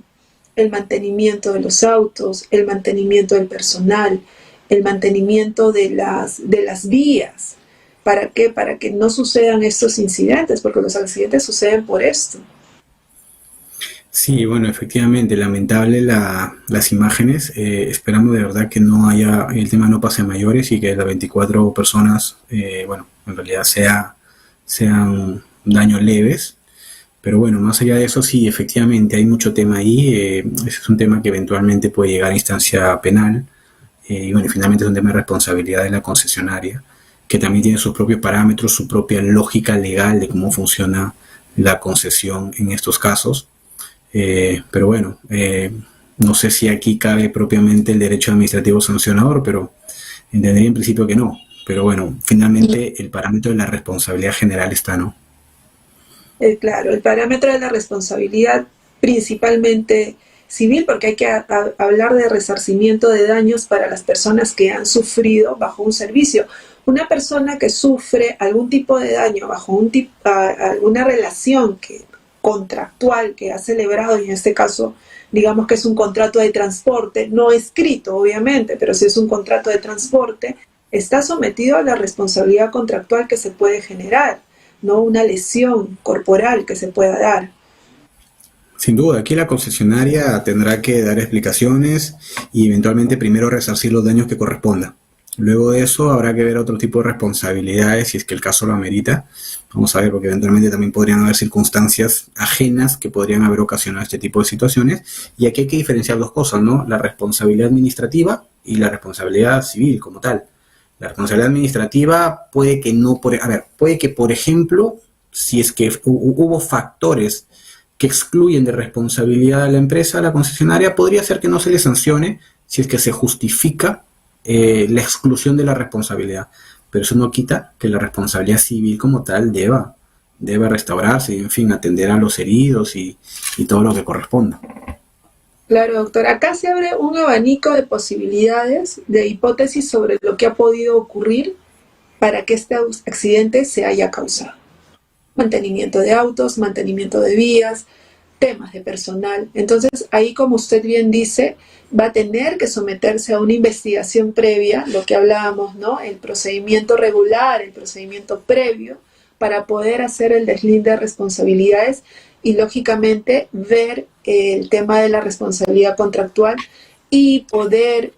el mantenimiento de los autos, el mantenimiento del personal, el mantenimiento de las vías. ¿Para qué? Para que no sucedan estos incidentes, porque los accidentes suceden por esto. Sí, bueno, efectivamente, lamentable las imágenes. Esperamos de verdad que el tema no pase a mayores y que las 24 personas, bueno, en realidad sean daños leves. Pero bueno, más allá de eso, sí, efectivamente hay mucho tema ahí. Ese es un tema que eventualmente puede llegar a instancia penal. Y bueno, finalmente es un tema de responsabilidad de la concesionaria, que también tiene sus propios parámetros, su propia lógica legal de cómo funciona la concesión en estos casos. Pero bueno, no sé si aquí cabe propiamente el derecho administrativo sancionador, pero entendería en principio que no. Pero bueno, finalmente el parámetro de la responsabilidad general está, ¿no? Claro, el parámetro de la responsabilidad principalmente civil, porque hay que hablar de resarcimiento de daños para las personas que han sufrido bajo un servicio. Una persona que sufre algún tipo de daño bajo alguna relación contractual que ha celebrado, y en este caso digamos que es un contrato de transporte, no escrito obviamente, pero si es un contrato de transporte, está sometido a la responsabilidad contractual que se puede generar, no una lesión corporal que se pueda dar. Sin duda, aquí la concesionaria tendrá que dar explicaciones y eventualmente primero resarcir los daños que corresponda. Luego de eso habrá que ver otro tipo de responsabilidades si es que el caso lo amerita. Vamos a ver, porque eventualmente también podrían haber circunstancias ajenas que podrían haber ocasionado este tipo de situaciones. Y aquí hay que diferenciar dos cosas, ¿no? La responsabilidad administrativa y la responsabilidad civil como tal. La responsabilidad administrativa puede que no, puede que, por ejemplo, si es que hubo factores que excluyen de responsabilidad a la empresa, a la concesionaria, podría ser que no se le sancione si es que se justifica la exclusión de la responsabilidad, pero eso no quita que la responsabilidad civil como tal deba restaurarse y, en fin, atender a los heridos y todo lo que corresponda. Claro, doctor. Acá se abre un abanico de posibilidades, de hipótesis sobre lo que ha podido ocurrir para que este accidente se haya causado. Mantenimiento de autos, mantenimiento de vías, temas de personal. Entonces, ahí, como usted bien dice, va a tener que someterse a una investigación previa, lo que hablábamos, ¿no? El procedimiento regular, el procedimiento previo, para poder hacer el deslinde de responsabilidades y, lógicamente, ver el tema de la responsabilidad contractual y poder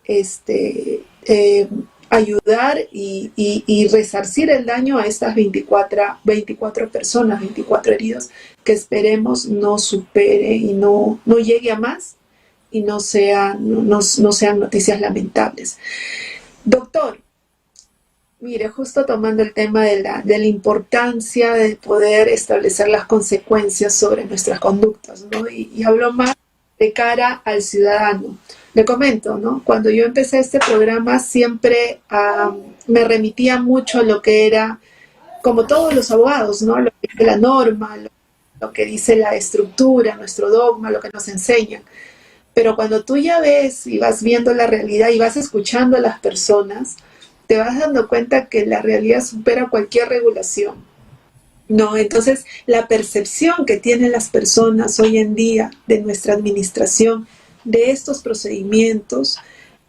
ayudar y resarcir el daño a estas 24 personas, 24 heridos, que esperemos no supere y no llegue a más y no sean noticias lamentables. Doctor, mire, justo tomando el tema de la importancia de poder establecer las consecuencias sobre nuestras conductas, ¿no? Y hablo más de cara al ciudadano. Le comento, ¿no? Cuando yo empecé este programa siempre me remitía mucho a lo que era, como todos los abogados, ¿no? Lo que dice la norma, lo que dice la estructura, nuestro dogma, lo que nos enseñan. Pero cuando tú ya ves y vas viendo la realidad y vas escuchando a las personas, te vas dando cuenta que la realidad supera cualquier regulación, ¿no? Entonces, la percepción que tienen las personas hoy en día de nuestra administración, de estos procedimientos,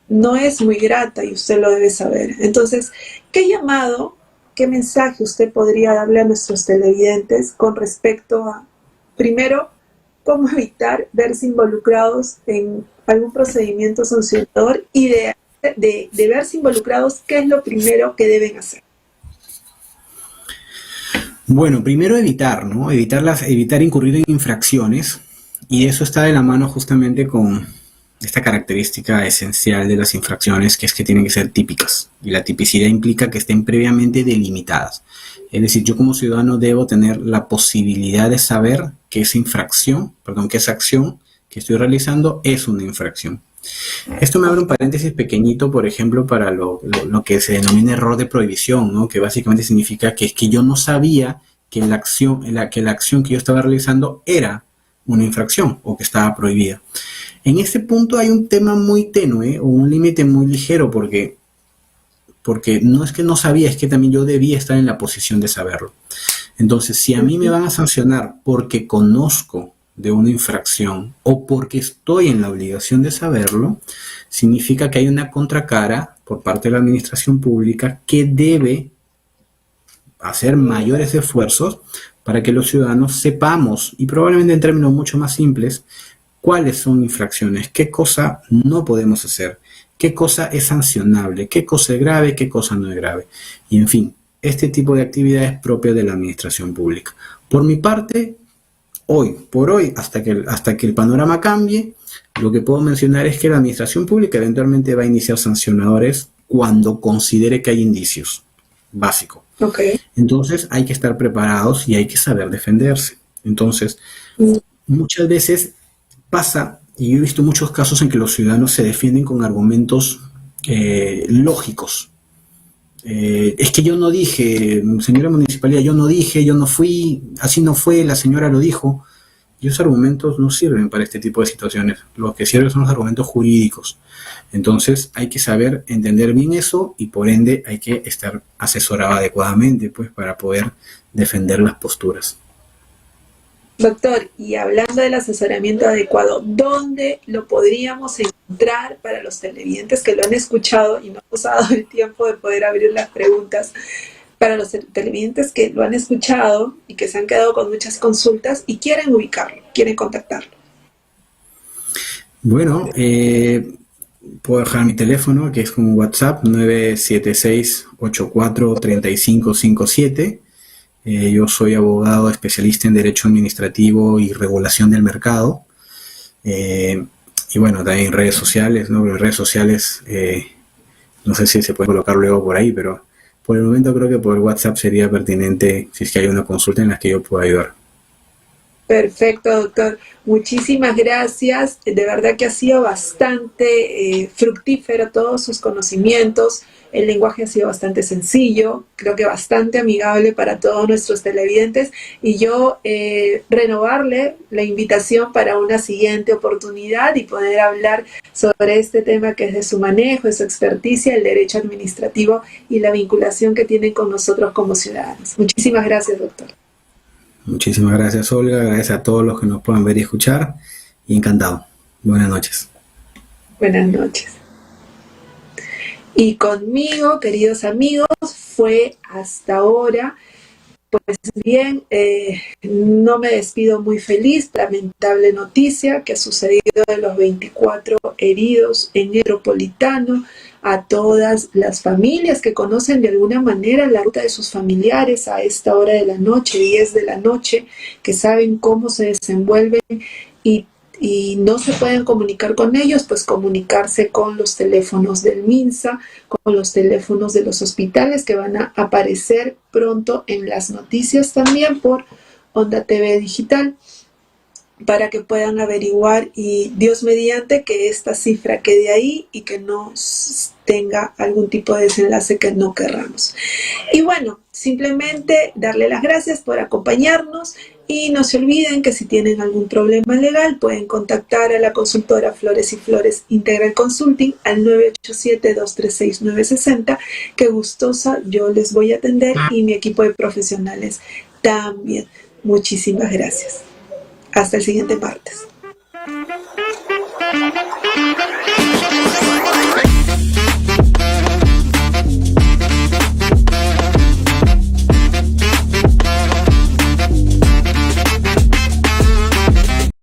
no es muy grata y usted lo debe saber. Entonces, ¿qué llamado, qué mensaje usted podría darle a nuestros televidentes con respecto a, primero, cómo evitar verse involucrados en algún procedimiento sancionador y de verse involucrados, qué es lo primero que deben hacer? Bueno, primero evitar, ¿no? Evitar incurrir en infracciones, y eso está de la mano justamente con esta característica esencial de las infracciones, que es que tienen que ser típicas, y la tipicidad implica que estén previamente delimitadas. Es decir, yo como ciudadano debo tener la posibilidad de saber que esa acción que estoy realizando es una infracción. Esto me abre un paréntesis pequeñito, por ejemplo, para lo que se denomina error de prohibición, ¿no? Que básicamente significa que es que yo no sabía que la acción que yo estaba realizando era una infracción o que estaba prohibida. En este punto hay un tema muy tenue o un límite muy ligero, porque no es que no sabía, es que también yo debía estar en la posición de saberlo. Entonces, si a mí me van a sancionar porque conozco de una infracción o porque estoy en la obligación de saberlo, significa que hay una contracara por parte de la administración pública que debe hacer mayores esfuerzos para que los ciudadanos sepamos, y probablemente en términos mucho más simples, cuáles son infracciones, qué cosa no podemos hacer, qué cosa es sancionable, qué cosa es grave, qué cosa no es grave. Y, en fin, este tipo de actividades propias de la administración pública. Por mi parte, hoy por hoy, hasta que el panorama cambie, lo que puedo mencionar es que la administración pública eventualmente va a iniciar sancionadores cuando considere que hay indicios. Básico. Okay. Entonces hay que estar preparados y hay que saber defenderse. Entonces, muchas veces pasa, y yo he visto muchos casos en que los ciudadanos se defienden con argumentos lógicos. Es que yo no dije, señora municipalidad, yo no dije, yo no fui, así no fue, la señora lo dijo. Y esos argumentos no sirven para este tipo de situaciones. Lo que sirven son los argumentos jurídicos. Entonces hay que saber entender bien eso, y por ende hay que estar asesorado adecuadamente, pues, para poder defender las posturas. Doctor, y hablando del asesoramiento adecuado, ¿dónde lo podríamos encontrar para los televidentes que lo han escuchado y no hemos dado el tiempo de poder abrir las preguntas? Para los televidentes que lo han escuchado y que se han quedado con muchas consultas y quieren ubicarlo, quieren contactarlo. Bueno, puedo dejar mi teléfono, que es como WhatsApp, 976-843557. Yo soy abogado especialista en Derecho Administrativo y Regulación del Mercado. Y bueno, también en redes sociales, ¿no? En redes sociales, no sé si se puede colocar luego por ahí, pero por el momento creo que por WhatsApp sería pertinente si es que hay una consulta en la que yo pueda ayudar. Perfecto, doctor. Muchísimas gracias. De verdad que ha sido bastante fructífero todos sus conocimientos. El lenguaje ha sido bastante sencillo, creo que bastante amigable para todos nuestros televidentes. Y yo renovarle la invitación para una siguiente oportunidad y poder hablar sobre este tema que es de su manejo, de su experticia, el derecho administrativo y la vinculación que tienen con nosotros como ciudadanos. Muchísimas gracias, doctor. Muchísimas gracias, Olga. Gracias a todos los que nos puedan ver y escuchar. Y encantado. Buenas noches. Buenas noches. Y conmigo, queridos amigos, fue hasta ahora. Pues bien, no me despido muy feliz. Lamentable noticia que ha sucedido de los 24 heridos en Metropolitano. A todas las familias que conocen de alguna manera la ruta de sus familiares a esta hora de la noche, 10 de la noche, que saben cómo se desenvuelven y no se pueden comunicar con ellos, pues comunicarse con los teléfonos del MINSA, con los teléfonos de los hospitales que van a aparecer pronto en las noticias también por Onda TV Digital, para que puedan averiguar y Dios mediante que esta cifra quede ahí y que no tenga algún tipo de desenlace que no querramos. Y bueno, simplemente darle las gracias por acompañarnos y no se olviden que si tienen algún problema legal pueden contactar a la consultora Flores y Flores Integral Consulting al 987-236-960, que gustosa yo les voy a atender y mi equipo de profesionales también. Muchísimas gracias. Hasta el siguiente martes.